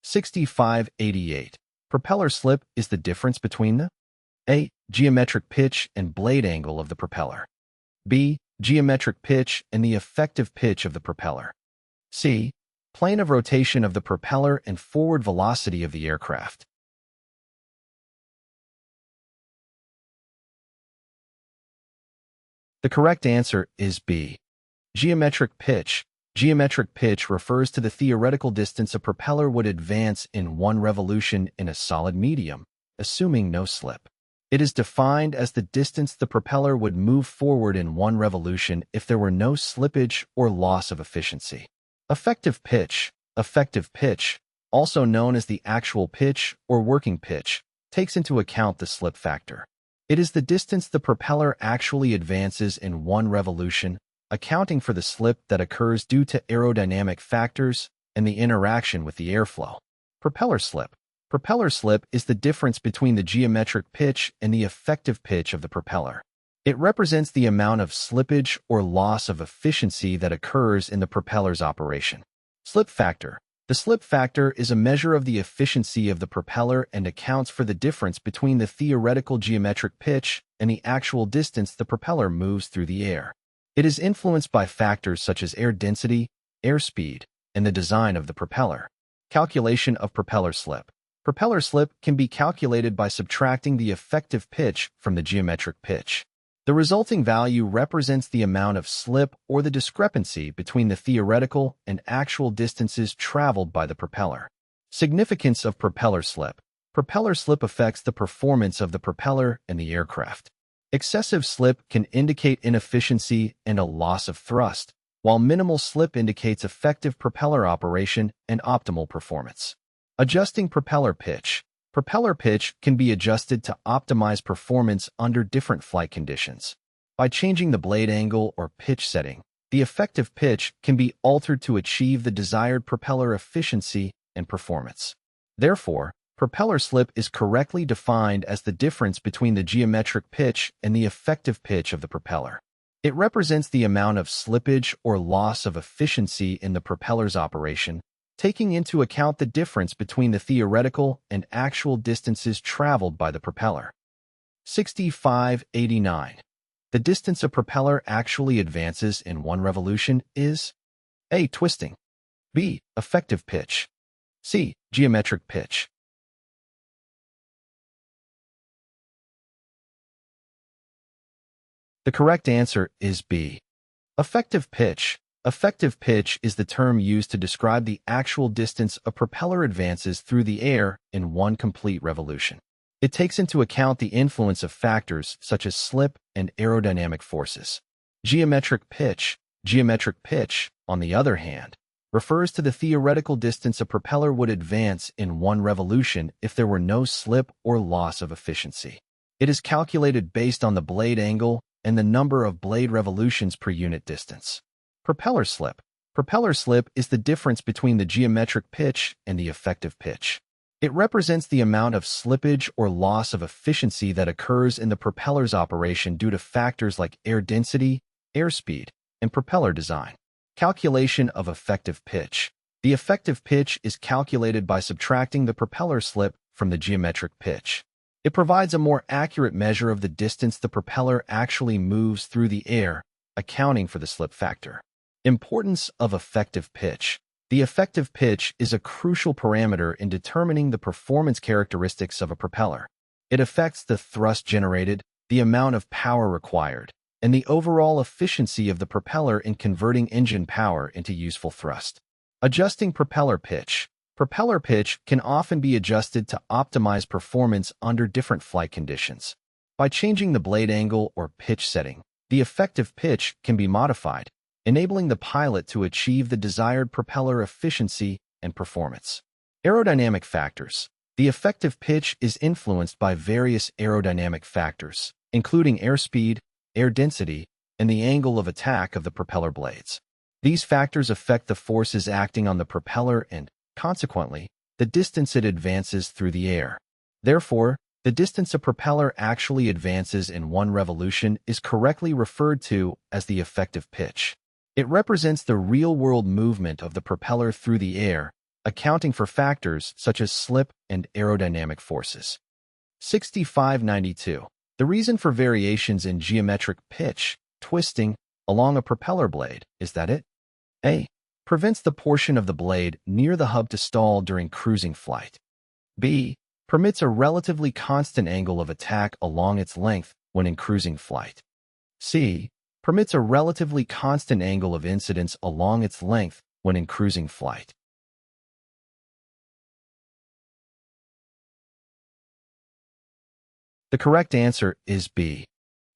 Q6588. Propeller slip is the difference between the A. Geometric pitch and blade angle of the propeller. B. Geometric pitch and the effective pitch of the propeller. C. Plane of rotation of the propeller and forward velocity of the aircraft. The correct answer is B. Geometric pitch. Geometric pitch refers to the theoretical distance a propeller would advance in one revolution in a solid medium, assuming no slip. It is defined as the distance the propeller would move forward in one revolution if there were no slippage or loss of efficiency. Effective pitch. Effective pitch, also known as the actual pitch or working pitch, takes into account the slip factor. It is the distance the propeller actually advances in one revolution, accounting for the slip that occurs due to aerodynamic factors and the interaction with the airflow. Propeller slip. Propeller slip is the difference between the geometric pitch and the effective pitch of the propeller. It represents the amount of slippage or loss of efficiency that occurs in the propeller's operation. Slip factor. The slip factor is a measure of the efficiency of the propeller and accounts for the difference between the theoretical geometric pitch and the actual distance the propeller moves through the air. It is influenced by factors such as air density, airspeed, and the design of the propeller. Calculation of propeller slip. Propeller slip can be calculated by subtracting the effective pitch from the geometric pitch. The resulting value represents the amount of slip or the discrepancy between the theoretical and actual distances traveled by the propeller. Significance of propeller slip. Propeller slip affects the performance of the propeller and the aircraft. Excessive slip can indicate inefficiency and a loss of thrust, while minimal slip indicates effective propeller operation and optimal performance. Adjusting propeller pitch. Propeller pitch can be adjusted to optimize performance under different flight conditions. By changing the blade angle or pitch setting, the effective pitch can be altered to achieve the desired propeller efficiency and performance. Therefore, propeller slip is correctly defined as the difference between the geometric pitch and the effective pitch of the propeller. It represents the amount of slippage or loss of efficiency in the propeller's operation, taking into account the difference between the theoretical and actual distances traveled by the propeller. Q6589. The distance a propeller actually advances in one revolution is A. Twisting. B. Effective pitch. C. Geometric pitch. The correct answer is B. Effective pitch. Effective pitch is the term used to describe the actual distance a propeller advances through the air in one complete revolution. It takes into account the influence of factors such as slip and aerodynamic forces. Geometric pitch. Geometric pitch, on the other hand, refers to the theoretical distance a propeller would advance in one revolution if there were no slip or loss of efficiency. It is calculated based on the blade angle and the number of blade revolutions per unit distance. Propeller slip. Propeller slip is the difference between the geometric pitch and the effective pitch. It represents the amount of slippage or loss of efficiency that occurs in the propeller's operation due to factors like air density, airspeed, and propeller design. Calculation of effective pitch. The effective pitch is calculated by subtracting the propeller slip from the geometric pitch. It provides a more accurate measure of the distance the propeller actually moves through the air, accounting for the slip factor. Importance of effective pitch. The effective pitch is a crucial parameter in determining the performance characteristics of a propeller. It affects the thrust generated, the amount of power required, and the overall efficiency of the propeller in converting engine power into useful thrust. Adjusting propeller pitch. Propeller pitch can often be adjusted to optimize performance under different flight conditions. By changing the blade angle or pitch setting, the effective pitch can be modified, enabling the pilot to achieve the desired propeller efficiency and performance. Aerodynamic factors. The effective pitch is influenced by various aerodynamic factors, including airspeed, air density, and the angle of attack of the propeller blades. These factors affect the forces acting on the propeller and, consequently, the distance it advances through the air. Therefore, the distance a propeller actually advances in one revolution is correctly referred to as the effective pitch. It represents the real-world movement of the propeller through the air, accounting for factors such as slip and aerodynamic forces. 6592. The reason for variations in geometric pitch, twisting, along a propeller blade is that it a. prevents the portion of the blade near the hub to stall during cruising flight. B. permits a relatively constant angle of attack along its length when in cruising flight. C. permits a relatively constant angle of incidence along its length when in cruising flight. The correct answer is B.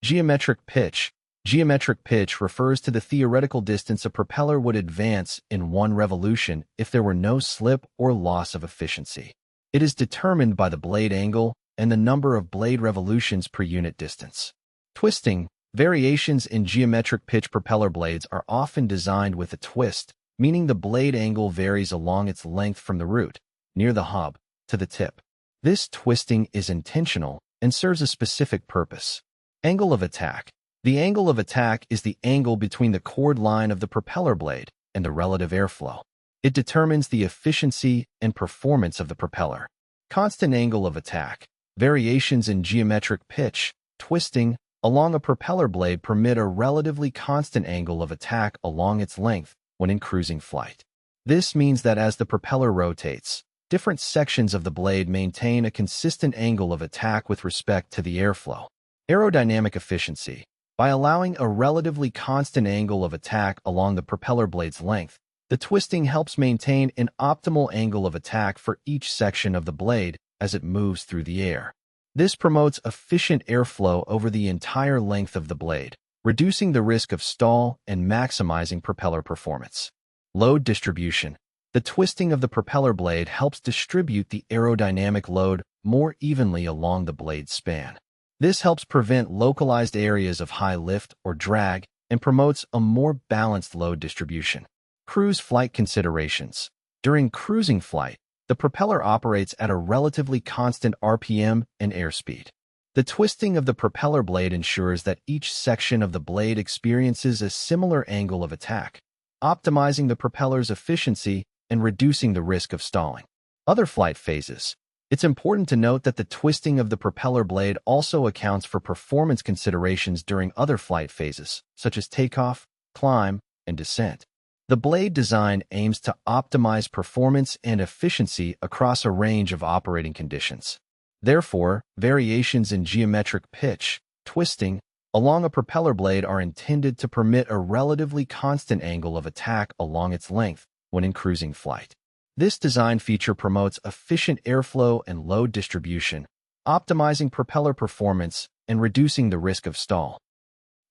Geometric pitch. Geometric pitch refers to the theoretical distance a propeller would advance in one revolution if there were no slip or loss of efficiency. It is determined by the blade angle and the number of blade revolutions per unit distance. Twisting. Variations in geometric pitch propeller blades are often designed with a twist, meaning the blade angle varies along its length from the root, near the hub, to the tip. This twisting is intentional and serves a specific purpose. Angle of attack. The angle of attack is the angle between the chord line of the propeller blade and the relative airflow. It determines the efficiency and performance of the propeller. Constant angle of attack. Variations in geometric pitch, twisting, along a propeller blade permit a relatively constant angle of attack along its length when in cruising flight. This means that as the propeller rotates, different sections of the blade maintain a consistent angle of attack with respect to the airflow. Aerodynamic efficiency. By allowing a relatively constant angle of attack along the propeller blade's length, the twisting helps maintain an optimal angle of attack for each section of the blade as it moves through the air. This promotes efficient airflow over the entire length of the blade, reducing the risk of stall and maximizing propeller performance. Load distribution. The twisting of the propeller blade helps distribute the aerodynamic load more evenly along the blade span. This helps prevent localized areas of high lift or drag and promotes a more balanced load distribution. Cruise flight considerations. During cruising flight, the propeller operates at a relatively constant RPM and airspeed. The twisting of the propeller blade ensures that each section of the blade experiences a similar angle of attack, optimizing the propeller's efficiency and reducing the risk of stalling. Other flight phases. It's important to note that the twisting of the propeller blade also accounts for performance considerations during other flight phases, such as takeoff, climb, and descent. The blade design aims to optimize performance and efficiency across a range of operating conditions. Therefore, variations in geometric pitch, twisting, along a propeller blade are intended to permit a relatively constant angle of attack along its length when in cruising flight. This design feature promotes efficient airflow and load distribution, optimizing propeller performance and reducing the risk of stall.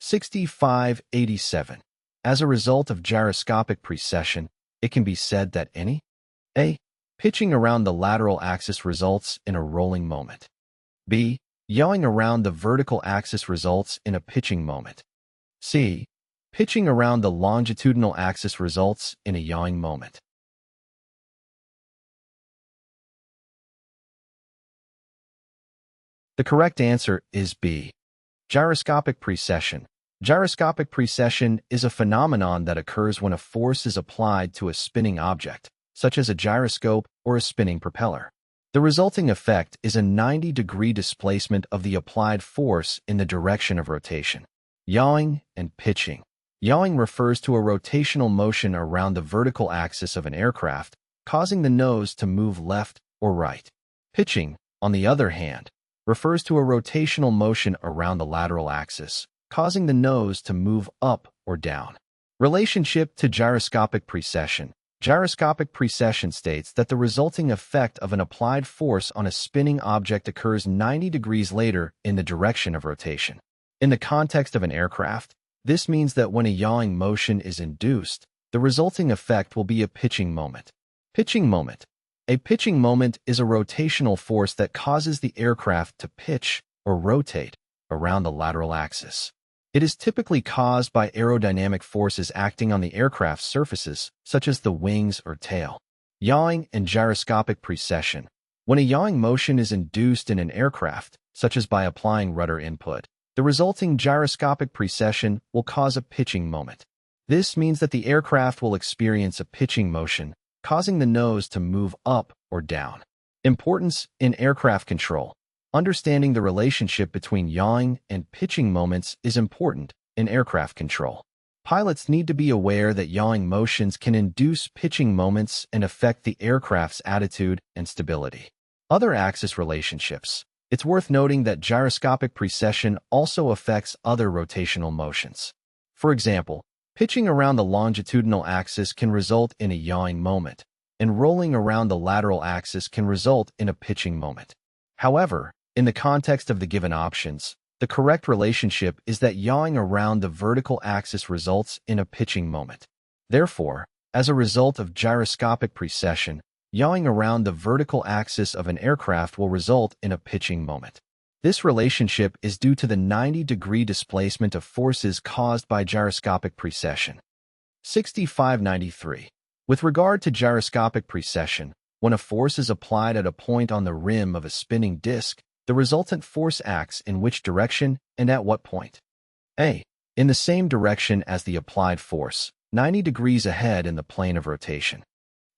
6587. As a result of gyroscopic precession, it can be said that any A. pitching around the lateral axis results in a rolling moment. B. yawing around the vertical axis results in a pitching moment. C. pitching around the longitudinal axis results in a yawing moment. The correct answer is B. Gyroscopic precession. Gyroscopic precession is a phenomenon that occurs when a force is applied to a spinning object, such as a gyroscope or a spinning propeller. The resulting effect is a 90-degree displacement of the applied force in the direction of rotation. Yawing and pitching. Yawing refers to a rotational motion around the vertical axis of an aircraft, causing the nose to move left or right. Pitching, on the other hand, refers to a rotational motion around the lateral axis, causing the nose to move up or down. Relationship to gyroscopic precession. Gyroscopic precession states that the resulting effect of an applied force on a spinning object occurs 90 degrees later in the direction of rotation. In the context of an aircraft, this means that when a yawing motion is induced, the resulting effect will be a pitching moment. Pitching moment. A pitching moment is a rotational force that causes the aircraft to pitch or rotate around the lateral axis. It is typically caused by aerodynamic forces acting on the aircraft's surfaces, such as the wings or tail. Yawing and gyroscopic precession. When a yawing motion is induced in an aircraft, such as by applying rudder input, the resulting gyroscopic precession will cause a pitching moment. This means that the aircraft will experience a pitching motion causing the nose to move up or down. Importance in aircraft control. Understanding the relationship between yawing and pitching moments is important in aircraft control. Pilots need to be aware that yawing motions can induce pitching moments and affect the aircraft's attitude and stability. Other axis relationships. It's worth noting that gyroscopic precession also affects other rotational motions. For example, pitching around the longitudinal axis can result in a yawing moment, and rolling around the lateral axis can result in a pitching moment. However, in the context of the given options, the correct relationship is that yawing around the vertical axis results in a pitching moment. Therefore, as a result of gyroscopic precession, yawing around the vertical axis of an aircraft will result in a pitching moment. This relationship is due to the 90-degree displacement of forces caused by gyroscopic precession. Q6593. With regard to gyroscopic precession, when a force is applied at a point on the rim of a spinning disk, the resultant force acts in which direction and at what point? A. In the same direction as the applied force, 90 degrees ahead in the plane of rotation.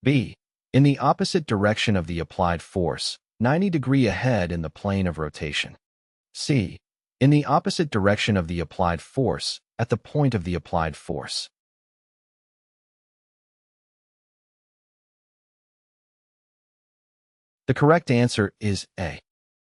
B. In the opposite direction of the applied force, 90 degrees ahead in the plane of rotation. C. In the opposite direction of the applied force, at the point of the applied force. The correct answer is A.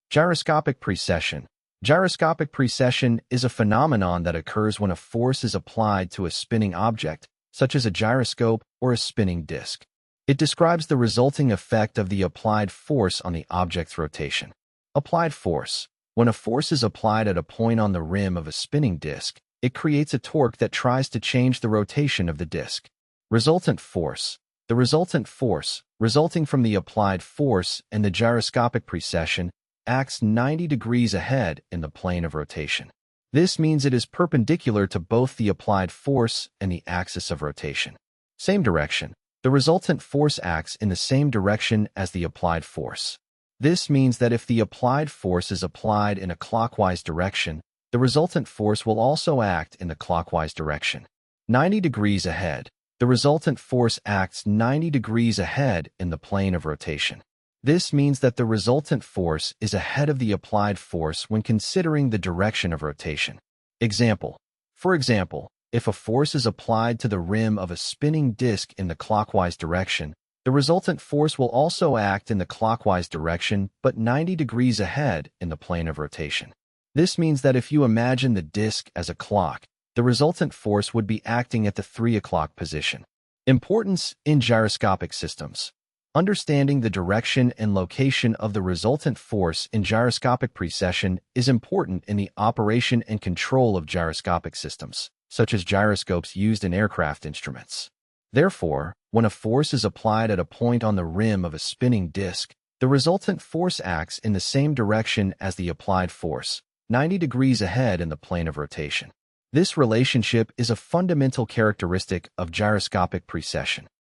Gyroscopic precession. Gyroscopic precession is a phenomenon that occurs when a force is applied to a spinning object, such as a gyroscope or a spinning disk. It describes the resulting effect of the applied force on the object's rotation. Applied force. When a force is applied at a point on the rim of a spinning disk, it creates a torque that tries to change the rotation of the disk. Resultant force. The resultant force, resulting from the applied force and the gyroscopic precession, acts 90 degrees ahead in the plane of rotation. This means it is perpendicular to both the applied force and the axis of rotation. Same direction. The resultant force acts in the same direction as the applied force. This means that if the applied force is applied in a clockwise direction, the resultant force will also act in the clockwise direction. 90 degrees ahead. The resultant force acts 90 degrees ahead in the plane of rotation. This means that the resultant force is ahead of the applied force when considering the direction of rotation. Example. For example, if a force is applied to the rim of a spinning disk in the clockwise direction, the resultant force will also act in the clockwise direction but 90 degrees ahead in the plane of rotation. This means that if you imagine the disk as a clock, the resultant force would be acting at the 3 o'clock position. Importance in gyroscopic systems. Understanding the direction and location of the resultant force in gyroscopic precession is important in the operation and control of gyroscopic systems, such as gyroscopes used in aircraft instruments. Therefore, when a force is applied at a point on the rim of a spinning disk, the resultant force acts in the same direction as the applied force, 90 degrees ahead in the plane of rotation. This relationship is a fundamental characteristic of gyroscopic precession.